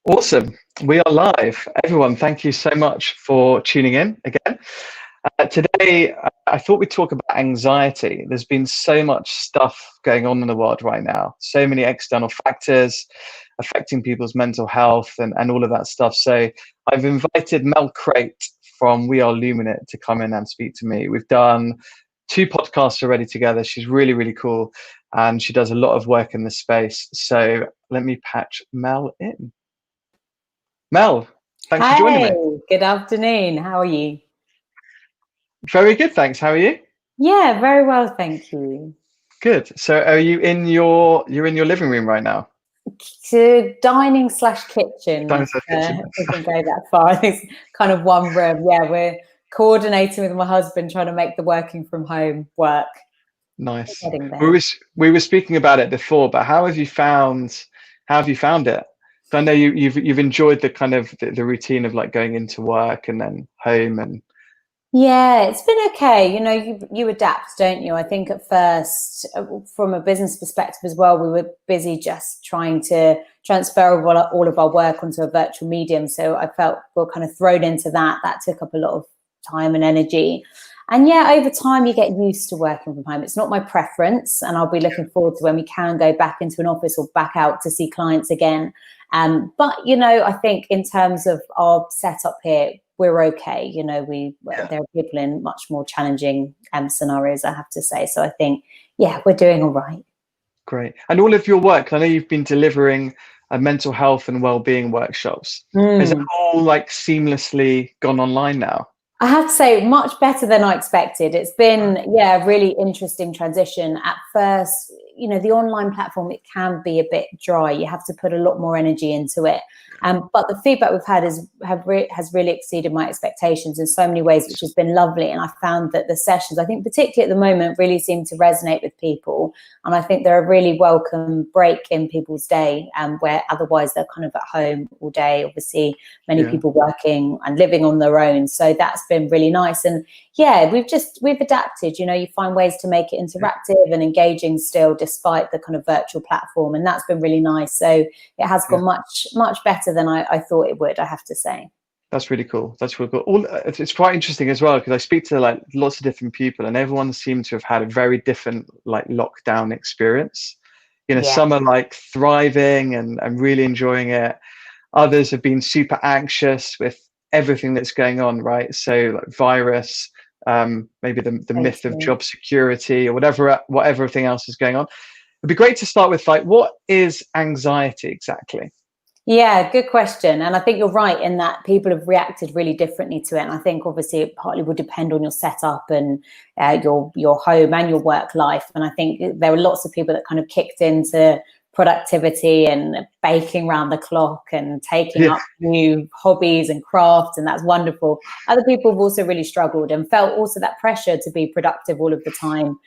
Awesome. We are live. Everyone, thank you so much for tuning in again. Today, I thought we'd talk about anxiety. There's been so much stuff going on in the world right now, so many external factors affecting people's mental health and all of that stuff. So I've invited Mel Crate from We Are Luminate to come in and speak to me. We've done 2 podcasts already together. She's really, really cool, and she does a lot of work in this space. So let me patch Mel in. Mel, thanks for joining me. Good afternoon. How are you? Very good, thanks. How are you? Yeah, very well, thank you. Good. So are you in your living room right now? To dining/kitchen. Dining/kitchen. If we can go that far. It's kind of one room. Yeah, we're coordinating with my husband, trying to make the working from home work. Nice. There. We were speaking about it before, but how have you found it? I know you've enjoyed the kind of the routine of like going into work and then home and. Yeah, it's been okay. You know, you adapt, don't you? I think at first, from a business perspective as well, we were busy just trying to transfer all of our work onto a virtual medium. So I felt we were kind of thrown into that. That took up a lot of time and energy. And yeah, over time, you get used to working from home. It's not my preference, and I'll be looking forward to when we can go back into an office or back out to see clients again. But, you know, I think in terms of our setup here, we're okay. You know, there are people in much more challenging scenarios, I have to say. So I think, yeah, we're doing all right. Great. And all of your work, I know you've been delivering mental health and wellbeing workshops. Is it all like seamlessly gone online now? I have to say, much better than I expected. It's been, a really interesting transition. At first, you know, the online platform, it can be a bit dry. You have to put a lot more energy into it. But the feedback we've had has really exceeded my expectations in so many ways, which has been lovely. And I found that the sessions, I think particularly at the moment, really seem to resonate with people. And I think they're a really welcome break in people's day, where otherwise they're kind of at home all day. Obviously, many people working and living on their own. So that's been really nice. And yeah, we've adapted. You know, you find ways to make it interactive and engaging still, despite the kind of virtual platform. And that's been really nice. So it has gone much better than I thought it would, I have to say. That's really cool. That's really cool. It's quite interesting as well, because I speak to like lots of different people, and everyone seems to have had a very different like lockdown experience. You know, some are like thriving and really enjoying it. Others have been super anxious with everything that's going on, right? So like virus, maybe the myth of job security or whatever everything else is going on. It'd be great to start with like, what is anxiety exactly? Yeah, good question. And I think you're right in that people have reacted really differently to it. And I think obviously it partly will depend on your setup and your home and your work life. And I think there were lots of people that kind of kicked into productivity and baking around the clock and taking up new hobbies and crafts, and that's wonderful. Other people have also really struggled and felt also that pressure to be productive all of the time,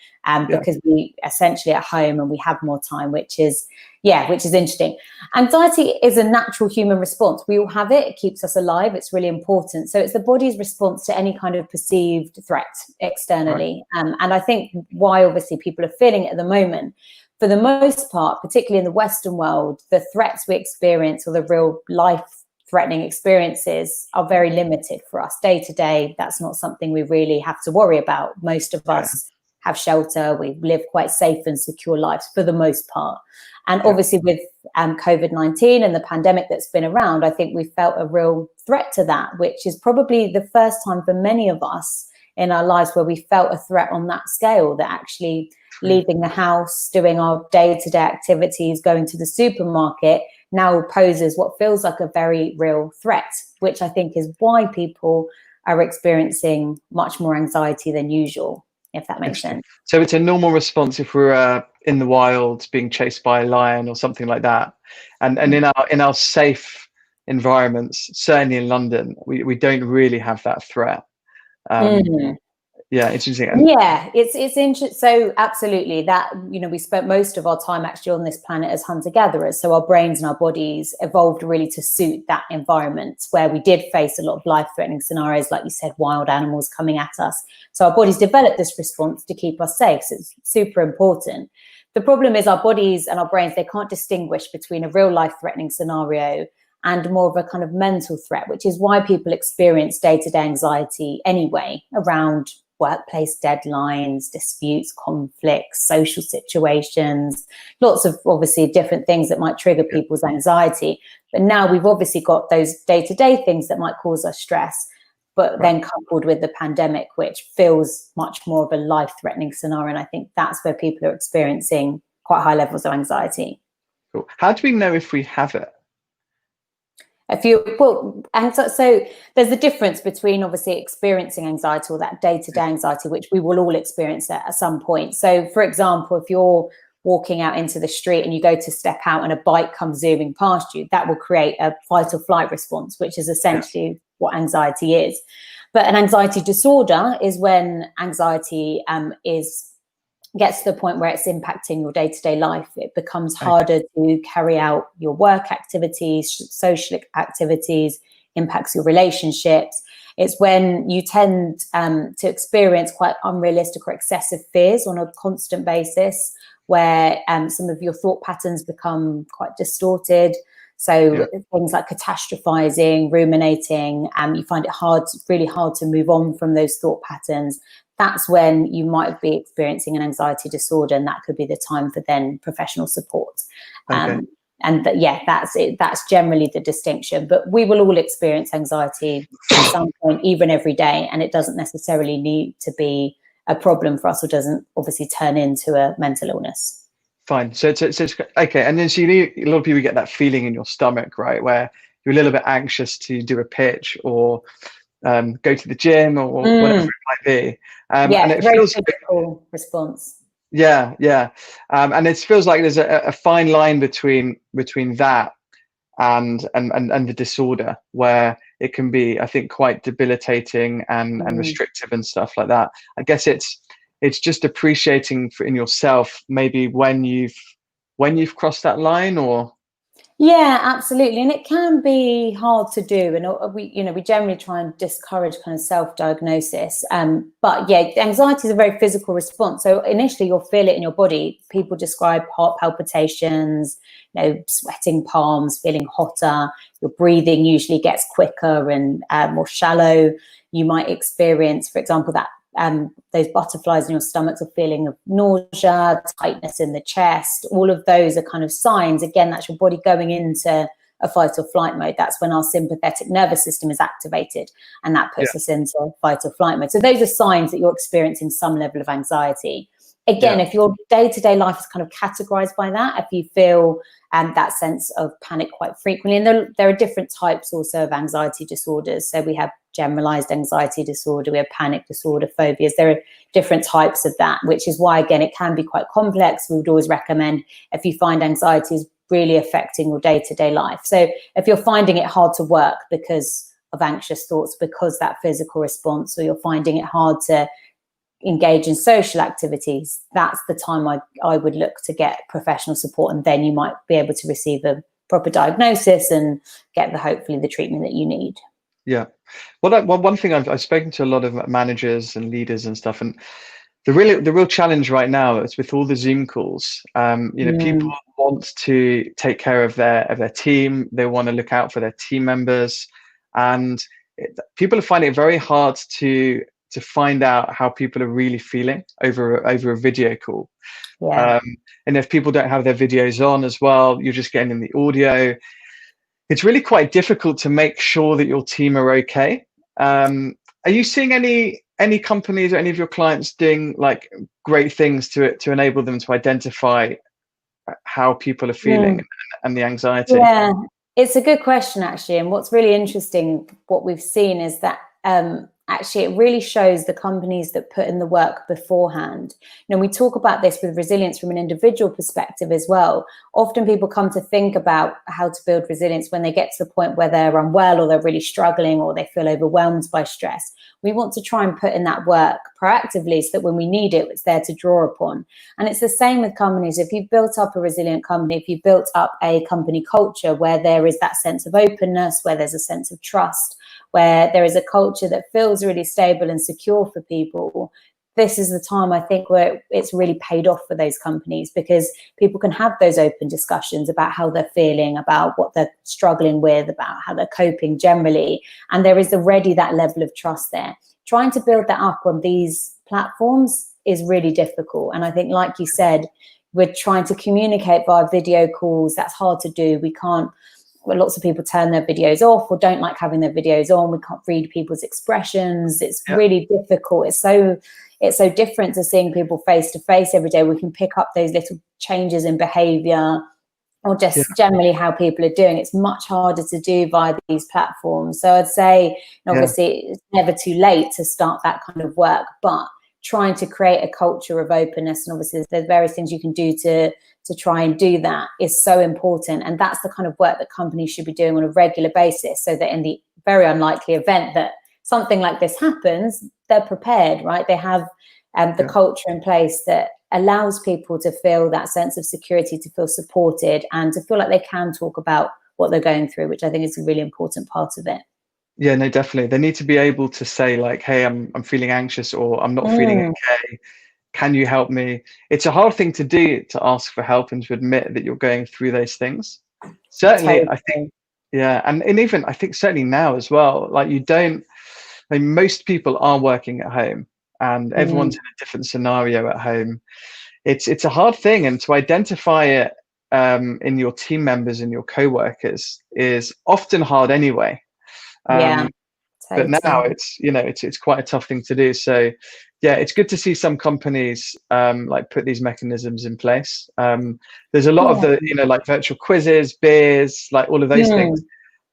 because we essentially at home and we have more time, which is interesting. Anxiety is a natural human response. We all have it. It keeps us alive. It's really important. So it's the body's response to any kind of perceived threat externally. And I think why obviously people are feeling it at the moment, for the most part, particularly in the Western world, the threats we experience or the real life-threatening experiences are very limited for us. Day to day, that's not something we really have to worry about. Most of us have shelter. We live quite safe and secure lives for the most part. And obviously with COVID-19 and the pandemic that's been around, I think we felt a real threat to that, which is probably the first time for many of us in our lives where we felt a threat on that scale, that actually leaving the house, doing our day-to-day activities, going to the supermarket now poses what feels like a very real threat, which I think is why people are experiencing much more anxiety than usual, if that makes sense. So it's a normal response if we're in the wild being chased by a lion or something like that. And in our safe environments, certainly in London, we don't really have that threat. Yeah, interesting. Yeah, it's interesting. So absolutely, that, you know, we spent most of our time actually on this planet as hunter-gatherers. So our brains and our bodies evolved really to suit that environment where we did face a lot of life-threatening scenarios, like you said, wild animals coming at us. So our bodies developed this response to keep us safe. So it's super important. The problem is our bodies and our brains, they can't distinguish between a real life-threatening scenario and more of a kind of mental threat, which is why people experience day-to-day anxiety anyway around workplace deadlines, disputes, conflicts, social situations, lots of obviously different things that might trigger people's anxiety. But now we've obviously got those day-to-day things that might cause us stress, but then coupled with the pandemic, which feels much more of a life-threatening scenario. And I think that's where people are experiencing quite high levels of anxiety. Cool. How do we know if we have it? So there's a difference between obviously experiencing anxiety, or that day-to-day anxiety, which we will all experience at some point. So for example, if you're walking out into the street and you go to step out and a bike comes zooming past you, that will create a fight or flight response, which is essentially what anxiety is. But an anxiety disorder is when anxiety gets to the point where it's impacting your day-to-day life. It becomes harder to carry out your work activities, social activities, impacts your relationships. It's when you tend to experience quite unrealistic or excessive fears on a constant basis, where some of your thought patterns become quite distorted. So things like catastrophizing, ruminating, you find it really hard to move on from those thought patterns. That's when you might be experiencing an anxiety disorder, and that could be the time for then professional support. That's it. That's generally the distinction. But we will all experience anxiety at some point, even every day, and it doesn't necessarily need to be a problem for us, or doesn't obviously turn into a mental illness. Fine. So it's okay. And then so a lot of people get that feeling in your stomach, right, where you're a little bit anxious to do a pitch or go to the gym or whatever it might be. And it feels physical response. And it feels like there's a fine line between that and the disorder, where it can be, I think, quite debilitating and restrictive and stuff like that. I guess it's just appreciating in yourself maybe when you've crossed that line, or yeah, absolutely. And it can be hard to do, and we generally try and discourage kind of self-diagnosis, but anxiety is a very physical response. So initially you'll feel it in your body. People describe heart palpitations, sweating palms, feeling hotter. Your breathing usually gets quicker and more shallow. You might experience, for example, that those butterflies in your stomach, or feeling of nausea, tightness in the chest. All of those are kind of signs. Again, that's your body going into a fight or flight mode. That's when our sympathetic nervous system is activated, and that puts us into fight or flight mode. So those are signs that you're experiencing some level of anxiety. Again, if your day-to-day life is kind of categorized by that, if you feel that sense of panic quite frequently, and there are different types also of anxiety disorders. So we have generalized anxiety disorder, we have panic disorder, phobias. There are different types of that, which is why, again, it can be quite complex. We would always recommend, if you find anxiety is really affecting your day-to-day life. So if you're finding it hard to work because of anxious thoughts, because that physical response, or you're finding it hard to engage in social activities, that's the time I would look to get professional support, and then you might be able to receive a proper diagnosis and get hopefully the treatment that you need. Yeah. Well, one thing I've spoken to a lot of managers and leaders and stuff, and the real challenge right now is with all the Zoom calls. People want to take care of their team. They want to look out for their team members, and people are finding it very hard to find out how people are really feeling over a video call. And if people don't have their videos on as well, you're just getting in the audio. It's really quite difficult to make sure that your team are okay. Are you seeing any companies or any of your clients doing like great things to enable them to identify how people are feeling and the anxiety? Yeah, it's a good question, actually. And what's really interesting, what we've seen is that actually it really shows the companies that put in the work beforehand. We talk about this with resilience from an individual perspective as well. Often people come to think about how to build resilience when they get to the point where they're unwell, or they're really struggling, or they feel overwhelmed by stress. We want to try and put in that work proactively, so that when we need it, it's there to draw upon. And it's the same with companies. If you've built up a resilient company, if you've built up a company culture where there is that sense of openness, where there's a sense of trust, where there is a culture that feels really stable and secure for people, this is the time, I think, where it's really paid off for those companies, because people can have those open discussions about how they're feeling, about what they're struggling with, about how they're coping generally. And there is already that level of trust there. Trying to build that up on these platforms is really difficult. And I think, like you said, we're trying to communicate via video calls. That's hard to do. We can't, well, lots of people turn their videos off or don't like having their videos on. We can't read people's expressions. It's really difficult. It's so different to seeing people face to face every day. We can pick up those little changes in behavior or just generally how people are doing. It's much harder to do via these platforms. So I'd say, obviously, it's never too late to start that kind of work, but trying to create a culture of openness, and obviously there's various things you can do to try and do that, is so important. And that's the kind of work that companies should be doing on a regular basis, so that in the very unlikely event that something like this happens, they're prepared, right? They have the culture in place that allows people to feel that sense of security, to feel supported, and to feel like they can talk about what they're going through, which I think is a really important part of it. Yeah, no, definitely. They need to be able to say, like, hey, I'm feeling anxious, or I'm not feeling okay. Can you help me? It's a hard thing to do, to ask for help and to admit that you're going through those things. Certainly, totally. I think, and even I think certainly now as well, like most people are working at home, and everyone's in a different scenario at home. It's a hard thing, and to identify it in your team members and your co-workers is often hard anyway. Totally. But now it's quite a tough thing to do. So it's good to see some companies like put these mechanisms in place. There's a lot of the like virtual quizzes, beers, like all of those things.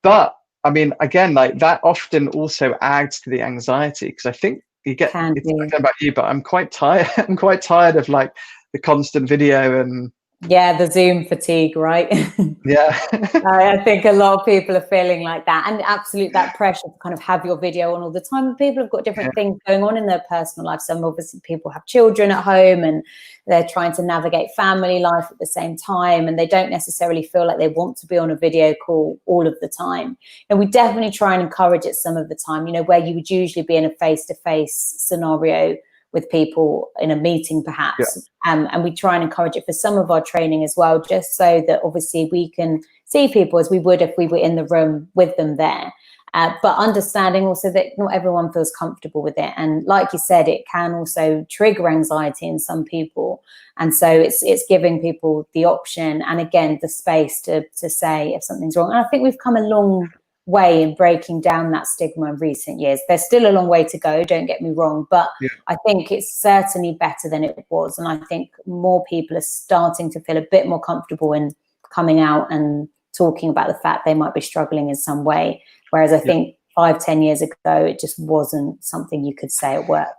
But I mean, again, like that often also adds to the anxiety, because I think I don't know about you, but I'm quite tired. I'm quite tired of like the constant video and the Zoom fatigue, right? I think a lot of people are feeling like that, and absolute that pressure to kind of have your video on all the time. People have got different things going on in their personal life. Some obviously people have children at home and they're trying to navigate family life at the same time, and they don't necessarily feel like they want to be on a video call all of the time. And we definitely try and encourage it some of the time, where you would usually be in a face-to-face scenario with people in a meeting perhaps, and we try and encourage it for some of our training as well, just so that obviously we can see people as we would if we were in the room with them there, but understanding also that not everyone feels comfortable with it, and like you said, it can also trigger anxiety in some people, and so it's giving people the option and again the space to say if something's wrong. And I think we've come a long way in breaking down that stigma in recent years. There's still a long way to go, don't get me wrong, but I think it's certainly better than it was, and I think more people are starting to feel a bit more comfortable in coming out and talking about the fact they might be struggling in some way, whereas I think 5-10 years ago it just wasn't something you could say at work.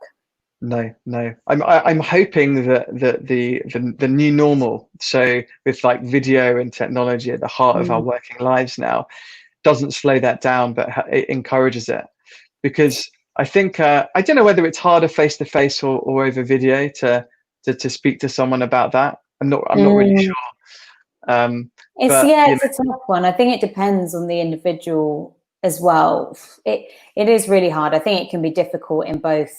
No. I'm hoping that the new normal, so with like video and technology at the heart of our working lives now, doesn't slow that down, but it encourages it. Because I think I don't know whether it's harder face to face or over video to speak to someone about that. I'm not really sure. It's a tough one. I think it depends on the individual as well. It is really hard. I think it can be difficult in both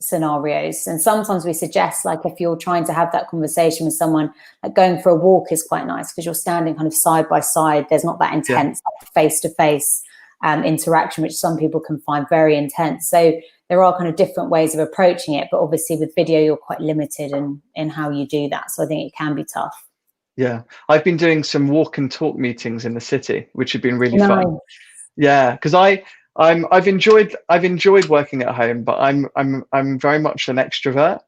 scenarios, and sometimes we suggest, like, if you're trying to have that conversation with someone, like going for a walk is quite nice because you're standing kind of side by side. There's not that intense face-to-face interaction, which some people can find very intense. So there are kind of different ways of approaching it, but obviously with video you're quite limited in how you do that, so I think it can be tough. I've been doing some walk and talk meetings in the city, which have been really fun. Because I've enjoyed working at home, but I'm very much an extrovert,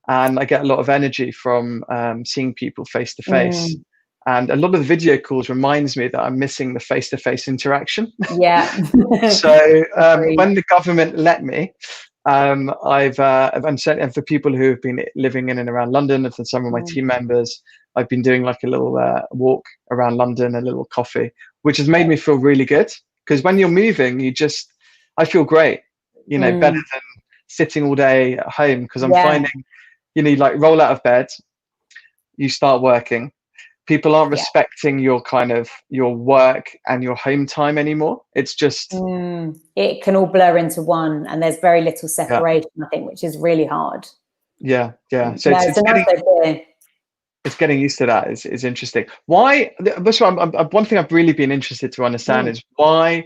and I get a lot of energy from seeing people face to face. And a lot of the video calls reminds me that I'm missing the face to face interaction. So when the government let me, I'm certainly for people who have been living in and around London, and for some of my team members, I've been doing like a little walk around London, a little coffee, which has made me feel really good. Because when you're moving, I feel great, better than sitting all day at home. Because I'm finding, you like roll out of bed, you start working, People aren't respecting your kind of your work and your home time anymore. It's just it can all blur into one, and there's very little separation, I think, which is really hard. Yeah. So No, it's a nice idea. It's getting used to that is interesting. Why? That's what one thing I've really been interested to understand is why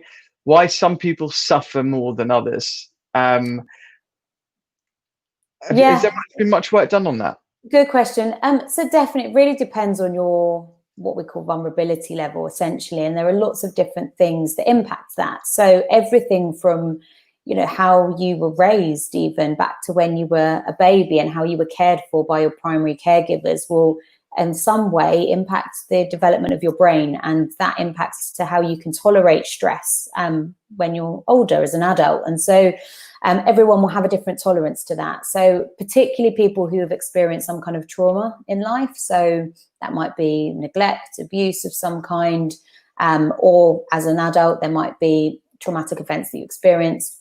some people suffer more than others. Has there been much work done on that? Good question. So definitely, it really depends on your what we call vulnerability level, essentially, and there are lots of different things that impact that. So everything from, you know, how you were raised, even back to when you were a baby, and how you were cared for by your primary caregivers will in some way impact the development of your brain, and that impacts to how you can tolerate stress when you're older as an adult. And so everyone will have a different tolerance to that. So particularly people who have experienced some kind of trauma in life, so that might be neglect, abuse of some kind, or as an adult there might be traumatic events that you experience.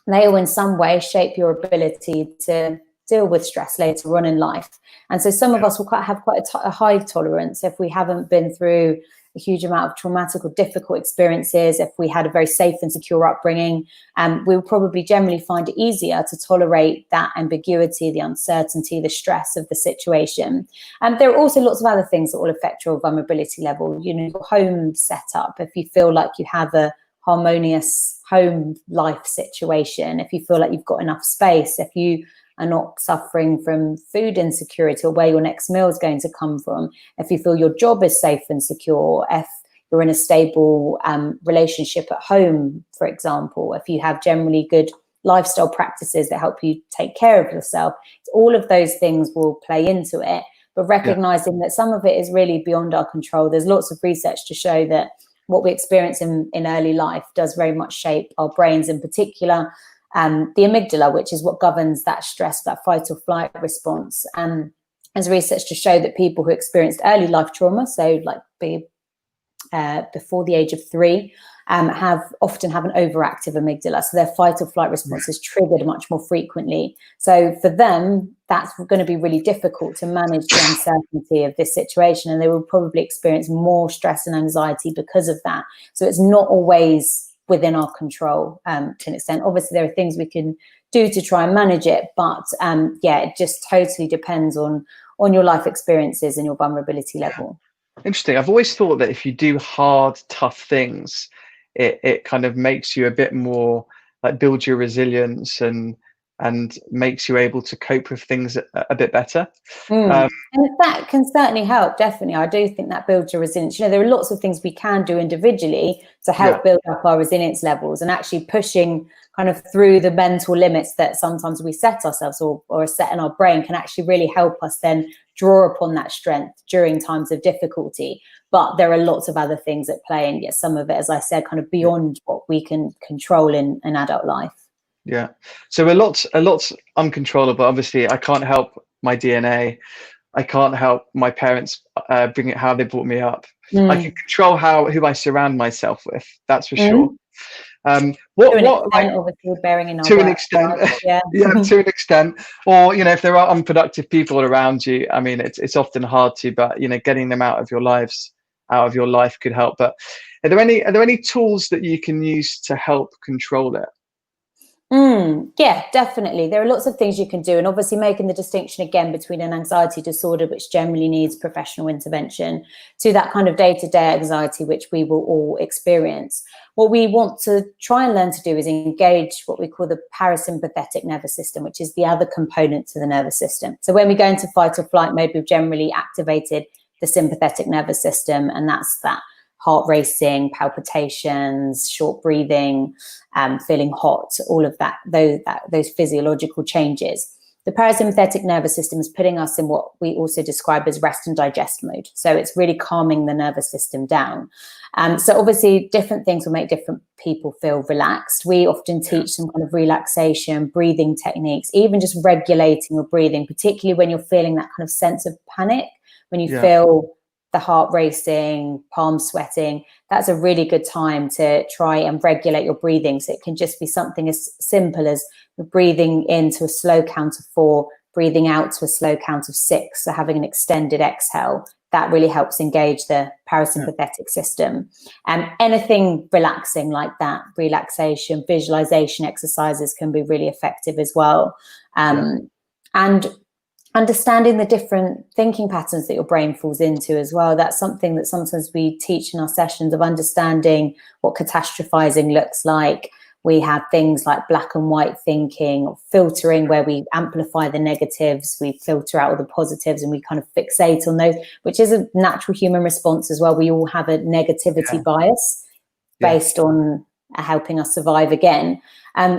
They will in some way shape your ability to deal with stress later on in life. And so some of us will have quite a high tolerance if we haven't been through a huge amount of traumatic or difficult experiences. If we had a very safe and secure upbringing, we will probably generally find it easier to tolerate that ambiguity, the uncertainty, the stress of the situation. And there are also lots of other things that will affect your vulnerability level. You know, your home setup, if you feel like you have a harmonious home life situation, if you feel like you've got enough space, if you are not suffering from food insecurity or where your next meal is going to come from, if you feel your job is safe and secure, if you're in a stable relationship at home, for example, if you have generally good lifestyle practices that help you take care of yourself, all of those things will play into it. But recognizing that some of it is really beyond our control. There's lots of research to show that what we experience in early life does very much shape our brains, in particular the amygdala, which is what governs that stress, that fight or flight response. There's research to show that people who experienced early life trauma, so like before the age of 3, often have an overactive amygdala. So their fight or flight response is triggered much more frequently. So for them, that's going to be really difficult to manage the uncertainty of this situation, and they will probably experience more stress and anxiety because of that. So it's not always within our control to an extent. Obviously, there are things we can do to try and manage it, but it just totally depends on your life experiences and your vulnerability level. Interesting. I've always thought that if you do hard, tough things, it kind of makes you a bit more, like, builds your resilience and makes you able to cope with things a bit better. And that can certainly help, definitely. I do think that builds your resilience. You know, there are lots of things we can do individually to help build up our resilience levels, and actually pushing kind of through the mental limits that sometimes we set ourselves or are set in our brain can actually really help us then draw upon that strength during times of difficulty. But there are lots of other things at play, and yet some of it, as I said, kind of beyond what we can control in an adult life. Yeah. So a lot's uncontrollable. Obviously, I can't help my DNA. I can't help my parents bring it how they brought me up. I can control who I surround myself with. That's for sure. Obviously bearing in our to an extent, to an extent. Or, you know, if there are unproductive people around you, I mean, it's often hard to, but, you know, getting them out of your life could help. But are there any tools that you can use to help control it? Yeah, definitely. There are lots of things you can do, and obviously making the distinction again between an anxiety disorder, which generally needs professional intervention, to that kind of day-to-day anxiety, which we will all experience. What we want to try and learn to do is engage what we call the parasympathetic nervous system, which is the other component to the nervous system. So when we go into fight or flight mode, we've generally activated the sympathetic nervous system, and that's that heart racing, palpitations, short breathing, feeling hot, all of that, those physiological changes. The parasympathetic nervous system is putting us in what we also describe as rest and digest mode. So it's really calming the nervous system down. So obviously different things will make different people feel relaxed. We often teach some kind of relaxation, breathing techniques, even just regulating your breathing, particularly when you're feeling that kind of sense of panic, when you feel the heart racing, palms sweating. That's a really good time to try and regulate your breathing. So it can just be something as simple as breathing into a slow count of 4, breathing out to a slow count of 6. So having an extended exhale that really helps engage the parasympathetic system. Anything relaxing like that, relaxation, visualization exercises can be really effective as well. And understanding the different thinking patterns that your brain falls into as well. That's something that sometimes we teach in our sessions, of understanding what catastrophizing looks like. We have things like black and white thinking, or filtering, where we amplify the negatives, we filter out all the positives, and we kind of fixate on those, which is a natural human response as well. We all have a negativity bias based on helping us survive again.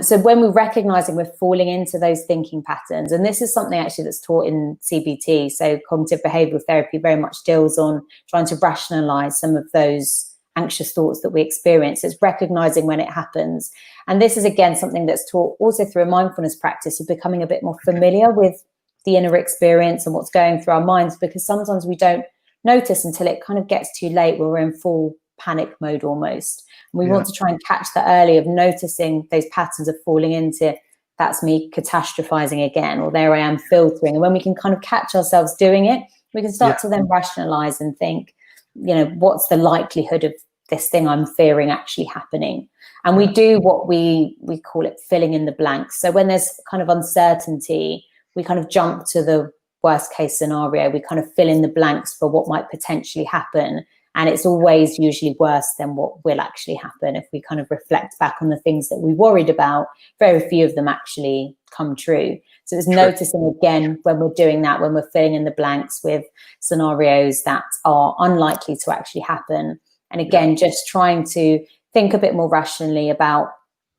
So when we're recognizing we're falling into those thinking patterns, and this is something actually that's taught in CBT, so cognitive behavioral therapy very much deals on trying to rationalize some of those anxious thoughts that we experience. It's recognizing when it happens. And this is, again, something that's taught also through a mindfulness practice of becoming a bit more familiar with the inner experience and what's going through our minds, because sometimes we don't notice until it kind of gets too late, where we're in full panic mode almost. And we want to try and catch that early, of noticing those patterns of falling into, that's me catastrophizing again, or there I am filtering. And when we can kind of catch ourselves doing it, we can start to then rationalize and think, what's the likelihood of this thing I'm fearing actually happening? And we do what we call it filling in the blanks. So when there's kind of uncertainty, we kind of jump to the worst case scenario. We kind of fill in the blanks for what might potentially happen. And it's always usually worse than what will actually happen. If we kind of reflect back on the things that we worried about, very few of them actually come true. So it's noticing, again, when we're doing that, when we're filling in the blanks with scenarios that are unlikely to actually happen. And again, just trying to think a bit more rationally about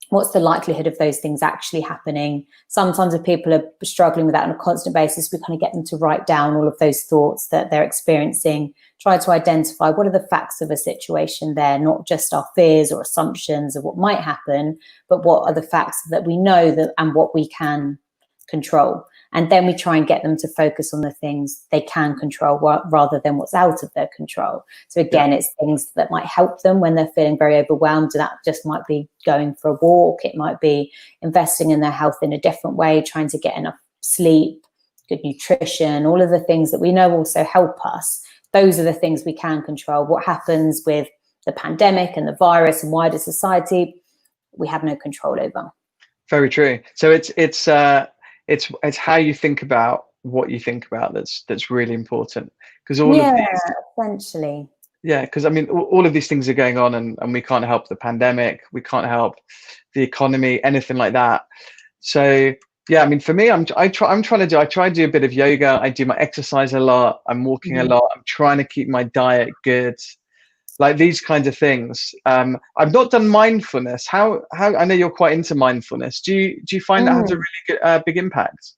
what's the likelihood of those things actually happening. Sometimes if people are struggling with that on a constant basis, we kind of get them to write down all of those thoughts that they're experiencing, try to identify what are the facts of a situation there, not just our fears or assumptions of what might happen, but what are the facts that we know that and what we can control. And then we try and get them to focus on the things they can control rather than what's out of their control. So again, it's things that might help them when they're feeling very overwhelmed. That just might be going for a walk. It might be investing in their health in a different way, trying to get enough sleep, good nutrition, all of the things that we know also help us. Those are the things we can control. What happens with the pandemic and the virus and wider society, we have no control over. Very true. So it's how you think about what you think about that's really important, because all of these, essentially, because I mean all of these things are going on, and we can't help the pandemic, we can't help the economy, anything like that. So I mean, for me, I try to do a bit of yoga. I do my exercise a lot. I'm walking a lot. I'm trying to keep my diet good, like these kinds of things. I've not done mindfulness. How I know you're quite into mindfulness. Do you find that has a really good, big impact?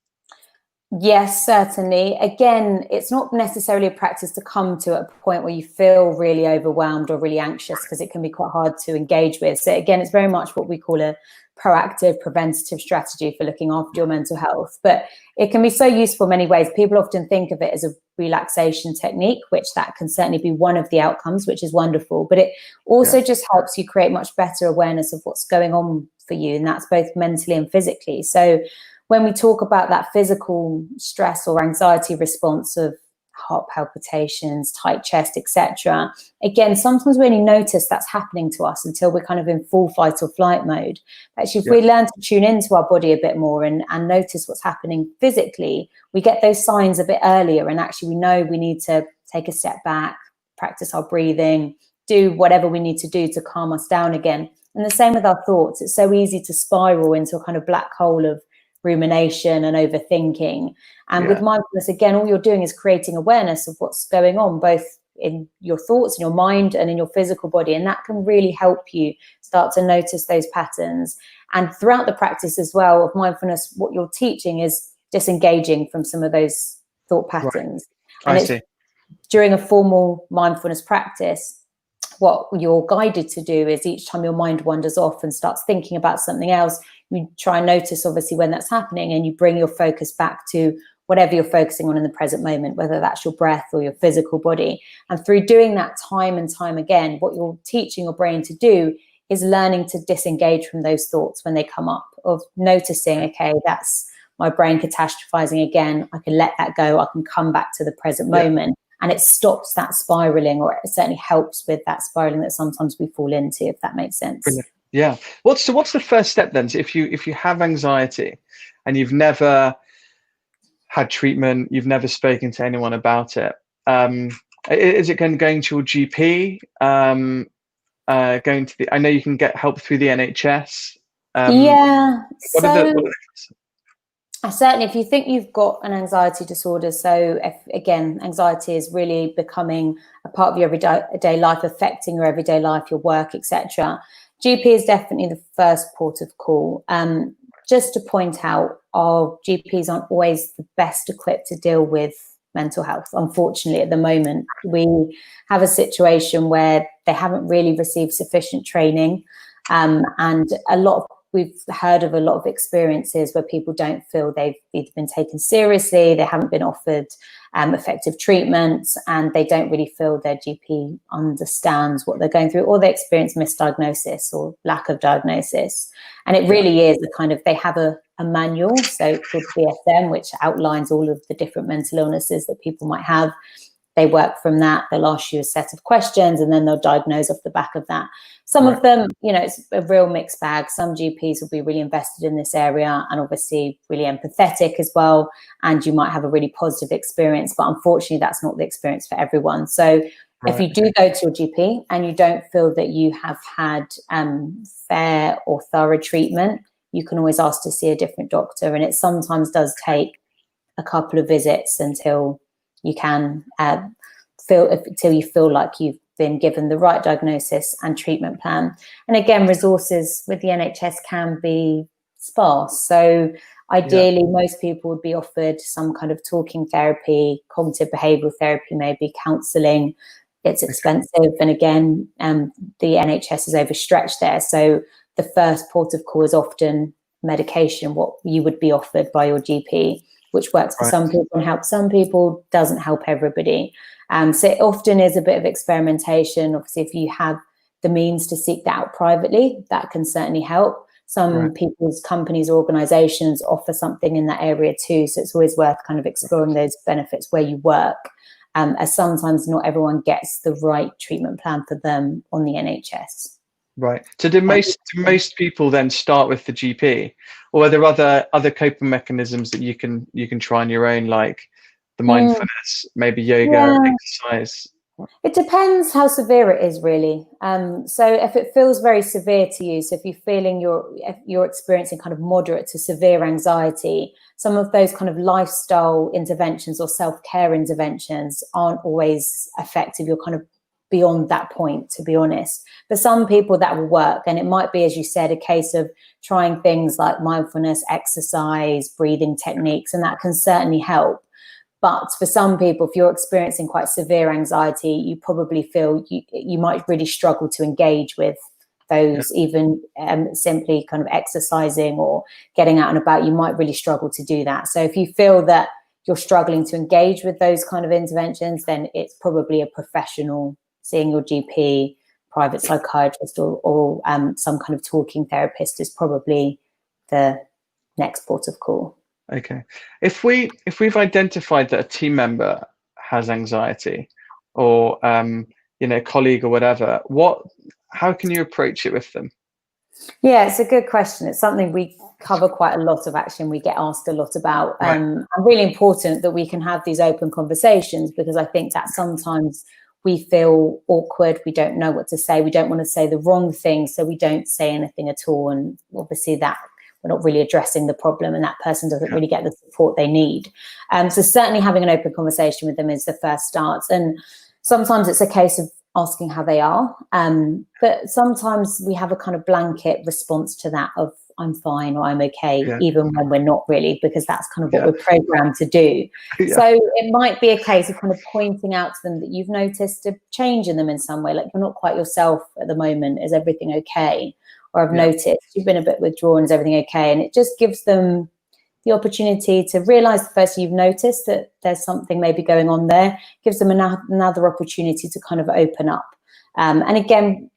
Yes, certainly. Again, it's not necessarily a practice to come to at a point where you feel really overwhelmed or really anxious, because it can be quite hard to engage with. So again, it's very much what we call a proactive, preventative strategy for looking after your mental health. But it can be so useful in many ways. People often think of it as a relaxation technique, which that can certainly be one of the outcomes, which is wonderful. But it also just helps you create much better awareness of what's going on for you, and that's both mentally and physically. So when we talk about that physical stress or anxiety response of heart palpitations, tight chest, etc., again, sometimes we only notice that's happening to us until we're kind of in full fight or flight mode. Actually, if we learn to tune into our body a bit more and notice what's happening physically, we get those signs a bit earlier, and actually we know we need to take a step back, practice our breathing, do whatever we need to do to calm us down again. And the same with our thoughts. It's so easy to spiral into a kind of black hole of rumination and overthinking. And with mindfulness, again, all you're doing is creating awareness of what's going on, both in your thoughts, in your mind, and in your physical body. And that can really help you start to notice those patterns. And throughout the practice as well of mindfulness, what you're teaching is disengaging from some of those thought patterns. And it's during a formal mindfulness practice, what you're guided to do is each time your mind wanders off and starts thinking about something else, you try and notice, obviously, when that's happening, and you bring your focus back to whatever you're focusing on in the present moment, whether that's your breath or your physical body. And through doing that time and time again, what you're teaching your brain to do is learning to disengage from those thoughts when they come up, of noticing, okay, that's my brain catastrophizing again. I can let that go. I can come back to the present moment. and it stops that spiraling, or it certainly helps with that spiraling that sometimes we fall into, if that makes sense. Brilliant. Yeah. What's the first step then? So if you have anxiety and you've never had treatment, you've never spoken to anyone about it, is it going to your GP? Going to the, I know you can get help through the NHS. Yeah. So certainly, if you think you've got an anxiety disorder, so if, again, anxiety is really becoming a part of your everyday life, affecting your everyday life, your work, etc., GP is definitely the first port of call. Just to point out, our GPs aren't always the best equipped to deal with mental health. Unfortunately, at the moment, we have a situation where they haven't really received sufficient training, and we've heard of a lot of experiences where people don't feel they've either been taken seriously, they haven't been offered effective treatments, and they don't really feel their GP understands what they're going through, or they experience misdiagnosis or lack of diagnosis. And it really is a kind of, they have a manual, so called DSM, which outlines all of the different mental illnesses that people might have. They work from that. They'll ask you a set of questions, and then they'll diagnose off the back of that. Some of them, it's a real mixed bag. Some GPs will be really invested in this area and obviously really empathetic as well. And you might have a really positive experience, but unfortunately, that's not the experience for everyone. So if you do go to your GP and you don't feel that you have had fair or thorough treatment, you can always ask to see a different doctor. And it sometimes does take a couple of visits until you can until you feel like you've been given the right diagnosis and treatment plan. And again, resources with the NHS can be sparse. So ideally, most people would be offered some kind of talking therapy, cognitive behavioural therapy, maybe counselling. It's expensive. And again, the NHS is overstretched there. So the first port of call is often medication, what you would be offered by your GP, which works for some people and helps some people, doesn't help everybody. So it often is a bit of experimentation. Obviously, if you have the means to seek that out privately, that can certainly help. Some people's companies or organizations offer something in that area too. So it's always worth kind of exploring those benefits where you work, as sometimes not everyone gets the right treatment plan for them on the NHS. Right. So do most people then start with the GP, or are there other coping mechanisms that you can try on your own, like the mindfulness, maybe yoga, exercise? It depends how severe it is, really. So if it feels very severe to you, so if you're feeling you're experiencing kind of moderate to severe anxiety, some of those kind of lifestyle interventions or self-care interventions aren't always effective. You're kind of beyond that point, to be honest. For some people that will work, and it might be, as you said, a case of trying things like mindfulness, exercise, breathing techniques, and that can certainly help. But for some people, if you're experiencing quite severe anxiety, you probably feel you might really struggle to engage with those, even simply kind of exercising or getting out and about, you might really struggle to do that. So if you feel that you're struggling to engage with those kind of interventions, then it's probably a professional, seeing your GP, private psychiatrist, or some kind of talking therapist is probably the next port of call. Okay. If we've identified that a team member has anxiety, or a colleague or whatever, how can you approach it with them? Yeah, it's a good question. It's something we cover quite a lot of, actually, and we get asked a lot about. And really important that we can have these open conversations, because I think that sometimes we feel awkward, we don't know what to say, we don't want to say the wrong thing, so we don't say anything at all. And obviously that we're not really addressing the problem, and that person doesn't really get the support they need. So certainly having an open conversation with them is the first start. And sometimes it's a case of asking how they are. But sometimes we have a kind of blanket response to that of I'm fine or I'm okay, even when we're not really, because that's kind of what we're programmed to do. So it might be a case of kind of pointing out to them that you've noticed a change in them in some way, like you're not quite yourself at the moment. Is everything okay? Or I've noticed you've been a bit withdrawn. Is everything okay? And it just gives them the opportunity to realize, first, you've noticed that there's something maybe going on there, gives them another opportunity to kind of open up. And again,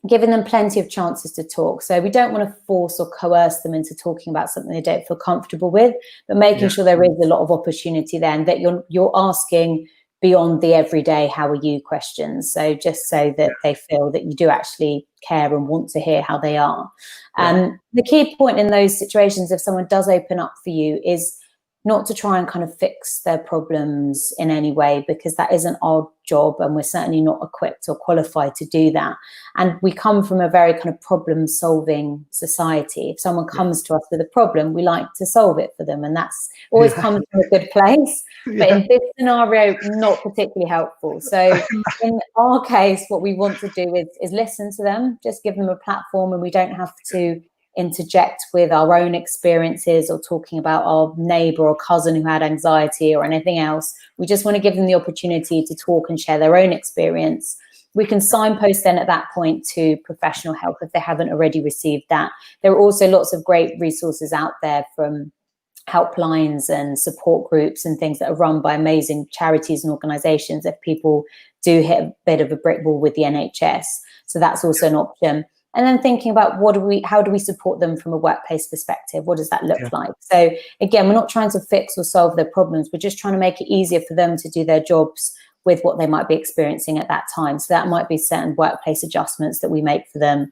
giving them plenty of chances to talk. So we don't want to force or coerce them into talking about something they don't feel comfortable with, but making sure there is a lot of opportunity there, and that you're asking beyond the everyday how are you questions. So just so that they feel that you do actually care and want to hear how they are. The key point in those situations, if someone does open up for you, is not to try and kind of fix their problems in any way, because that isn't our job, and we're certainly not equipped or qualified to do that. And we come from a very kind of problem-solving society. If someone comes to us with a problem, we like to solve it for them, and that's always comes from a good place. But in this scenario, not particularly helpful. So in our case, what we want to do is listen to them, just give them a platform, and we don't have to interject with our own experiences or talking about our neighbor or cousin who had anxiety or anything else. We just want to give them the opportunity to talk and share their own experience. We can signpost then at that point to professional help if they haven't already received that. There are also lots of great resources out there, from helplines and support groups and things that are run by amazing charities and organizations if people do hit a bit of a brick wall with the NHS. So that's also an option. And then thinking about how do we support them from a workplace perspective? What does that look like? So again, we're not trying to fix or solve their problems. We're just trying to make it easier for them to do their jobs with what they might be experiencing at that time. So that might be certain workplace adjustments that we make for them,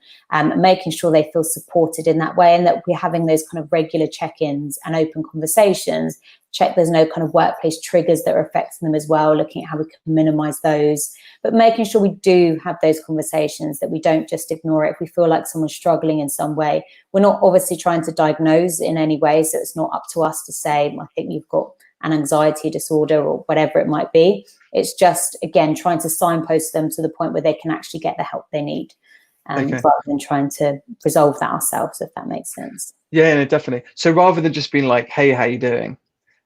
making sure they feel supported in that way, and that we're having those kind of regular check-ins and open conversations. Check there's no kind of workplace triggers that are affecting them as well, looking at how we can minimize those, but making sure we do have those conversations, that we don't just ignore it. If we feel like someone's struggling in some way, we're not obviously trying to diagnose in any way, so it's not up to us to say, I think you've got an anxiety disorder or whatever it might be. It's just, again, trying to signpost them to the point where they can actually get the help they need, rather than trying to resolve that ourselves, if that makes sense. Yeah, no, definitely. So rather than just being like, hey, how you doing?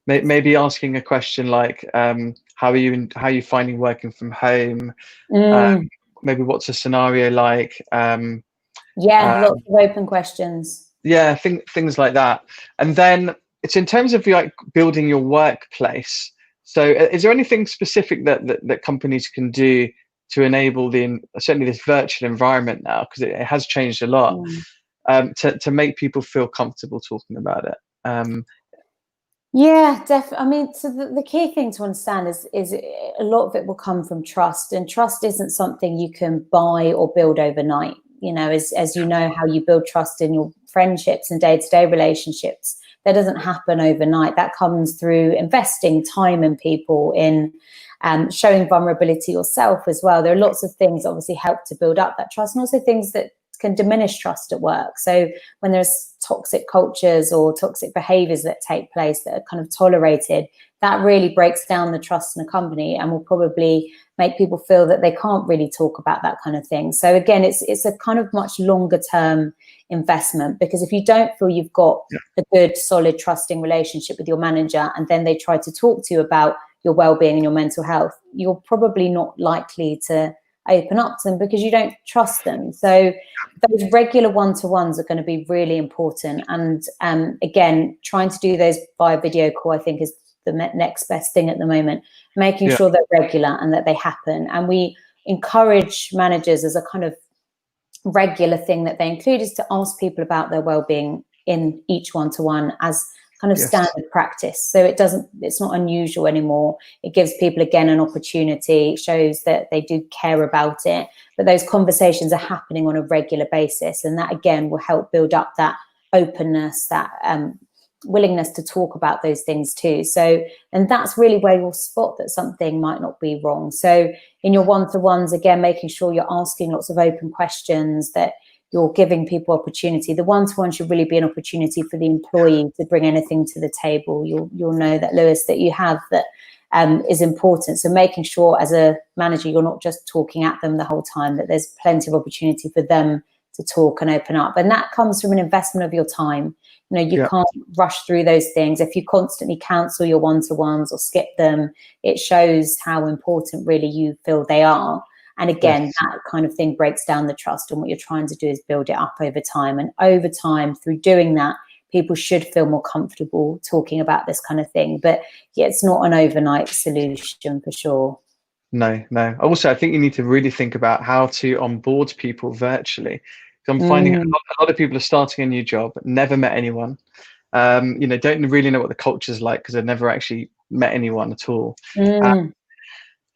Maybe asking a question like, how are you finding working from home? Maybe what's a scenario like? Lots of open questions. Yeah, things like that. And then it's in terms of like building your workplace. So is there anything specific that companies can do to enable certainly this virtual environment now, because it has changed a lot, to make people feel comfortable talking about it? Yeah, definitely. I mean, so the key thing to understand is a lot of it will come from trust, and trust isn't something you can buy or build overnight. You know, as you know, how you build trust in your friendships and day-to-day relationships, that doesn't happen overnight. That comes through investing time in people, in showing vulnerability yourself as well. There are lots of things that obviously help to build up that trust, and also things that can diminish trust at work. So when there's toxic cultures or toxic behaviors that take place that are kind of tolerated, that really breaks down the trust in a company and will probably make people feel that they can't really talk about that kind of thing. So again, it's a kind of much longer term investment, because if you don't feel you've got a good, solid, trusting relationship with your manager, and then they try to talk to you about your well-being and your mental health, you're probably not likely to open up to them because you don't trust them. So those regular one-to-ones are going to be really important. And again, trying to do those via video call, I think, is the next best thing at the moment, making sure they're regular and that they happen. And we encourage managers, as a kind of regular thing that they include, is to ask people about their well-being in each one-to-one as kind of standard practice. So it's not unusual anymore. It gives people, again, an opportunity, shows that they do care about it, but those conversations are happening on a regular basis. And that, again, will help build up that openness, that willingness to talk about those things too. So, and that's really where you'll spot that something might not be wrong. So in your one-to-ones, again, making sure you're asking lots of open questions, that you're giving people opportunity. The one-to-one should really be an opportunity for the employee to bring anything to the table. You'll know that, Lewis, that you have that is important. So making sure as a manager, you're not just talking at them the whole time, that there's plenty of opportunity for them to talk and open up. And that comes from an investment of your time. You know, you can't rush through those things. If you constantly cancel your one-to-ones or skip them, it shows how important really you feel they are. And again, that kind of thing breaks down the trust, and what you're trying to do is build it up over time. And over time, through doing that, people should feel more comfortable talking about this kind of thing. But yeah, it's not an overnight solution for sure. No. Also, I think you need to really think about how to onboard people virtually. I'm finding a lot of people are starting a new job, never met anyone, don't really know what the culture's like because they've never actually met anyone at all.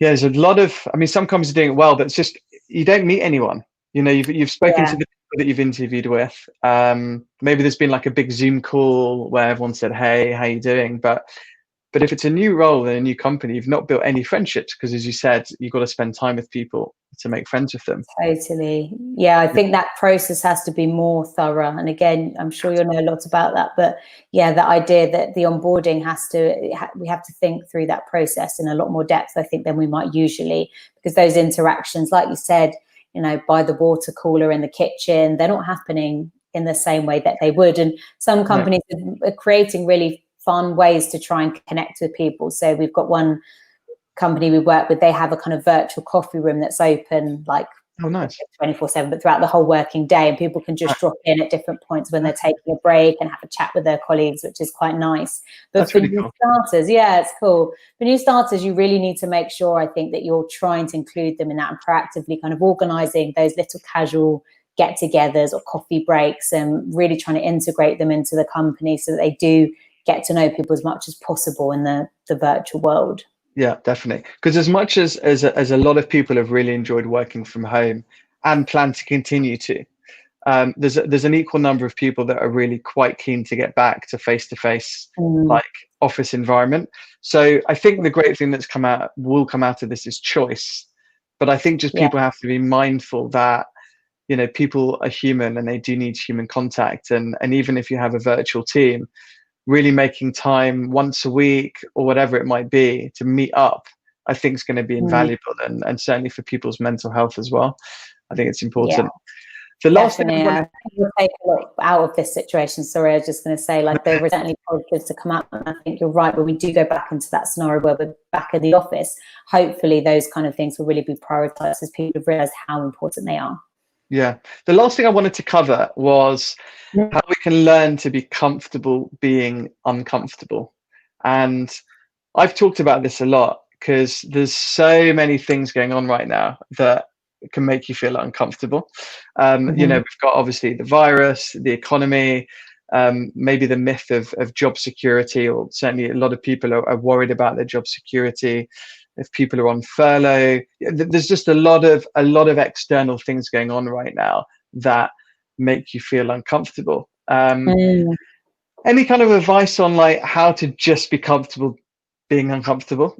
Yeah, there's a lot of, I mean, some companies are doing it well, but it's just, you don't meet anyone. You know, you've spoken to the people that you've interviewed with. Maybe there's been like a big Zoom call where everyone said, "Hey, how you doing?" But if it's a new role in a new company, you've not built any friendships because, as you said, you've got to spend time with people to make friends with them. Totally. Yeah, I think that process has to be more thorough. And again, I'm sure you'll know a lot about that. But yeah, the idea that the onboarding we have to think through that process in a lot more depth, I think, than we might usually, because those interactions, like you said, you know, by the water cooler in the kitchen, they're not happening in the same way that they would. And some companies are creating really fun ways to try and connect with people. So we've got one company we work with, they have a kind of virtual coffee room that's open like 24/7, but throughout the whole working day, and people can just drop in at different points when they're taking a break and have a chat with their colleagues, which is quite nice. But that's for really new cool. starters, yeah, it's cool. For new starters, you really need to make sure, I think, that you're trying to include them in that and proactively kind of organizing those little casual get-togethers or coffee breaks, and really trying to integrate them into the company so that they do get to know people as much as possible in the virtual world. Yeah, definitely. Because as much as a lot of people have really enjoyed working from home and plan to continue to, there's an equal number of people that are really quite keen to get back to face-to-face like office environment. So I think the great thing that's will come out of this is choice. But I think just people have to be mindful that, you know, people are human and they do need human contact. And even if you have a virtual team, really making time once a week or whatever it might be to meet up, I think is going to be invaluable, and certainly for people's mental health as well. I think it's important. The last thing I think we'll take a lot out of this situation. Sorry, I was just going to say, like, there were certainly positives to come out, and I think you're right. When we do go back into that scenario where we're back in the office, hopefully those kind of things will really be prioritized as people realize how important they are. Yeah. The last thing I wanted to cover was how we can learn to be comfortable being uncomfortable. And I've talked about this a lot because there's so many things going on right now that can make you feel uncomfortable. You know, we've got obviously the virus, the economy, maybe the myth of job security, or certainly a lot of people are worried about their job security. If people are on furlough, there's just a lot of external things going on right now that make you feel uncomfortable. Any kind of advice on like how to just be comfortable being uncomfortable?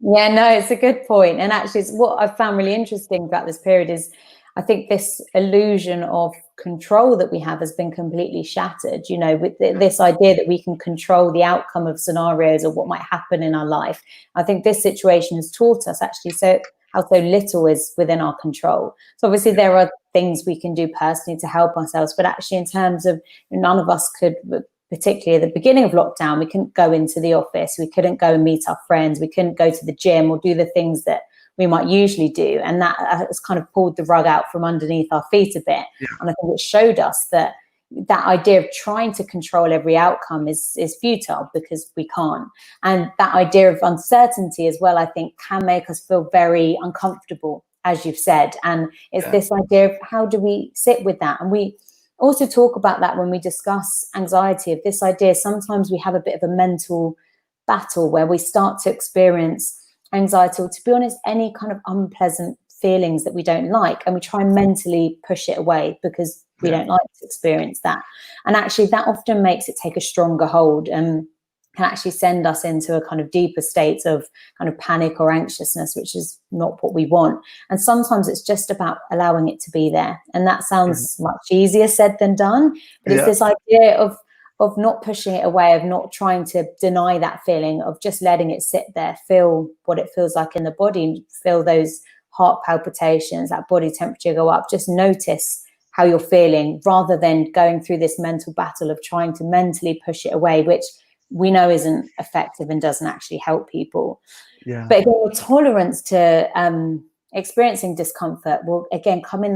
Yeah, no, it's a good point. And actually, it's what I've found really interesting about this period is I think this illusion of control that we have has been completely shattered, you know, with this idea that we can control the outcome of scenarios or what might happen in our life. I think this situation has taught us actually how so little is within our control. So obviously there are things we can do personally to help ourselves, but actually in terms of, none of us could, particularly at the beginning of lockdown, we couldn't go into the office, we couldn't go and meet our friends, we couldn't go to the gym or do the things that we might usually do. And that has kind of pulled the rug out from underneath our feet a bit. And I think it showed us that idea of trying to control every outcome is futile, because we can't. And that idea of uncertainty as well, I think, can make us feel very uncomfortable, as you've said. And it's this idea of how do we sit with that? And we also talk about that when we discuss anxiety, of this idea sometimes we have a bit of a mental battle where we start to experience anxiety, or to be honest, any kind of unpleasant feelings that we don't like, and we try and mentally push it away because we don't like to experience that. And actually that often makes it take a stronger hold and can actually send us into a kind of deeper state of kind of panic or anxiousness, which is not what we want. And sometimes it's just about allowing it to be there. And that sounds much easier said than done, but it's this idea of not pushing it away, of not trying to deny that feeling, of just letting it sit there, feel what it feels like in the body, feel those heart palpitations, that body temperature go up, just notice how you're feeling, rather than going through this mental battle of trying to mentally push it away, which we know isn't effective and doesn't actually help people. But again, the tolerance to experiencing discomfort will again come in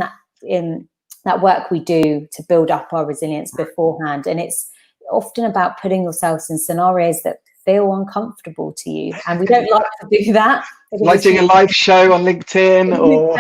that work we do to build up our resilience beforehand. And it's often about putting yourselves in scenarios that feel uncomfortable to you, and we don't like to do that. Like doing a live show on LinkedIn, or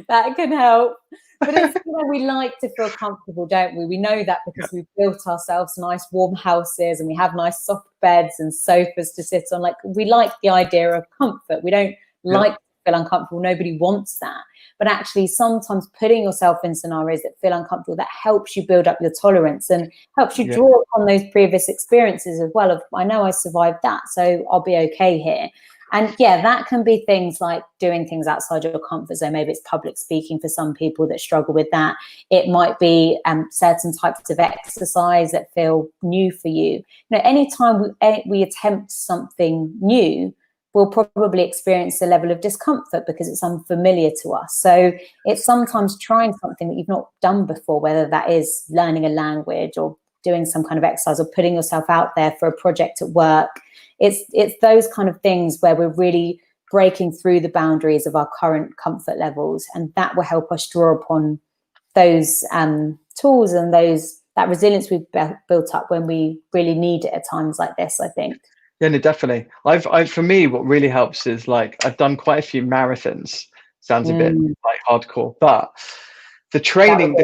that can help. But it's, we like to feel comfortable, don't we? We know that because we've built ourselves nice warm houses and we have nice soft beds and sofas to sit on. Like, we like the idea of comfort. We don't like to feel uncomfortable. Nobody wants that. But actually, sometimes putting yourself in scenarios that feel uncomfortable, that helps you build up your tolerance and helps you draw upon those previous experiences as well of, I know I survived that, so I'll be okay here. And yeah, that can be things like doing things outside your comfort zone. Maybe it's public speaking for some people that struggle with that. It might be certain types of exercise that feel new for you. You know, anytime we attempt something new, we'll probably experience a level of discomfort because it's unfamiliar to us. So it's sometimes trying something that you've not done before, whether that is learning a language or doing some kind of exercise or putting yourself out there for a project at work. It's those kind of things where we're really breaking through the boundaries of our current comfort levels, and that will help us draw upon those tools and that resilience we've built up when we really need it at times like this, I think. Yeah, no, definitely. I've for me, what really helps is, like, I've done quite a few marathons. Sounds a bit like hardcore, but the training,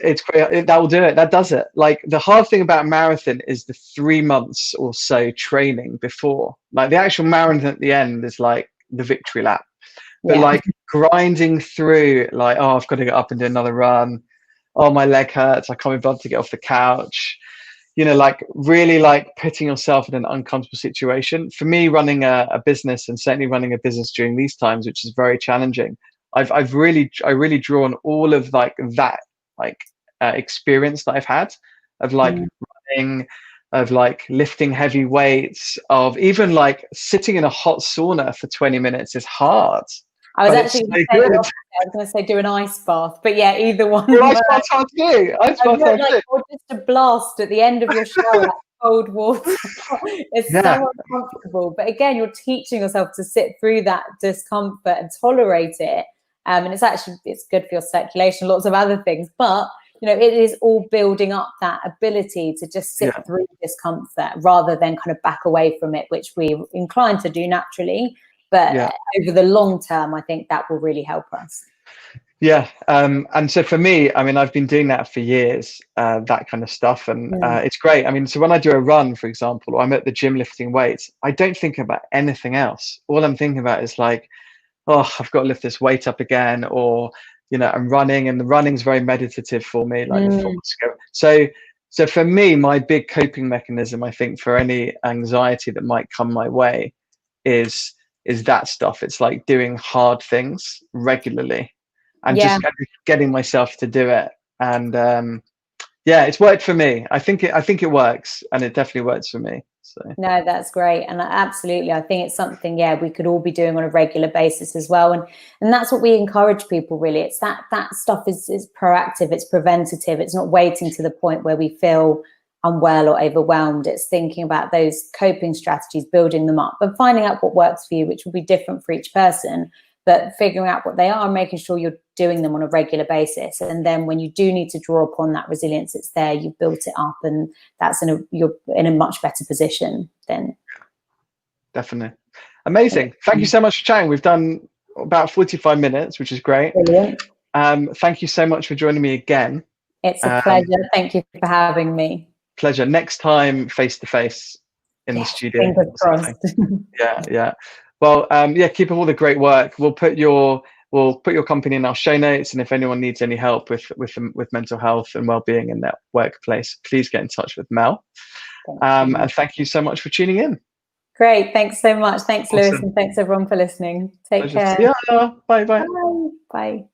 it's great. That will do it. That does it. Like, the hard thing about a marathon is the 3 months or so training before. Like, the actual marathon at the end is like the victory lap. But like grinding through, like, oh, I've got to get up and do another run. Oh, my leg hurts. I can't be bothered to get off the couch. You know, like, really, like, putting yourself in an uncomfortable situation. For me, running a business, and certainly running a business during these times, which is very challenging, I really draw on all of, like, that, like, experience that I've had of, like, running, of, like, lifting heavy weights, of even, like, sitting in a hot sauna for 20 minutes is hard. I was actually going to say do an ice bath, but yeah, either one. Well, ice bath's hard to do. Ice bath's hard to do. Or just a blast at the end of your shower, like cold water. It's so uncomfortable. But again, you're teaching yourself to sit through that discomfort and tolerate it. And it's good for your circulation, lots of other things. But, you know, it is all building up that ability to just sit through discomfort rather than kind of back away from it, which we're inclined to do naturally. But over the long term, I think that will really help us. Yeah. And so for me, I mean, I've been doing that for years, that kind of stuff. And it's great. I mean, so when I do a run, for example, or I'm at the gym lifting weights, I don't think about anything else. All I'm thinking about is, like, oh, I've got to lift this weight up again, or, you know, I'm running, and the running's very meditative for me, like the thoughts go. So for me, my big coping mechanism, I think, for any anxiety that might come my way is that stuff. It's like doing hard things regularly and just getting myself to do it. And it's worked for me. I think it works, and it definitely works for me. So no, that's great. And absolutely, I think it's something we could all be doing on a regular basis as well. And that's what we encourage people, really. It's that stuff is proactive, it's preventative, it's not waiting to the point where we feel unwell or overwhelmed. It's thinking about those coping strategies, building them up, but finding out what works for you, which will be different for each person, but figuring out what they are and making sure you're doing them on a regular basis. And then when you do need to draw upon that resilience, it's there, you've built it up, and you're in a much better position then. Definitely. Amazing. Thank you so much for chatting. We've done about 45 minutes, which is great. Brilliant. Thank you so much for joining me again. It's a pleasure. Thank you for having me. Pleasure. Next time, face to face in the studio. Fingers crossed. Yeah. Well, keep up all the great work. We'll put your company in our show notes, and if anyone needs any help with mental health and well-being in their workplace, please get in touch with Mel. And thank you so much for tuning in. Great. Thanks so much. Thanks, Lewis, and thanks everyone for listening. Take care. Yeah. Bye. Bye.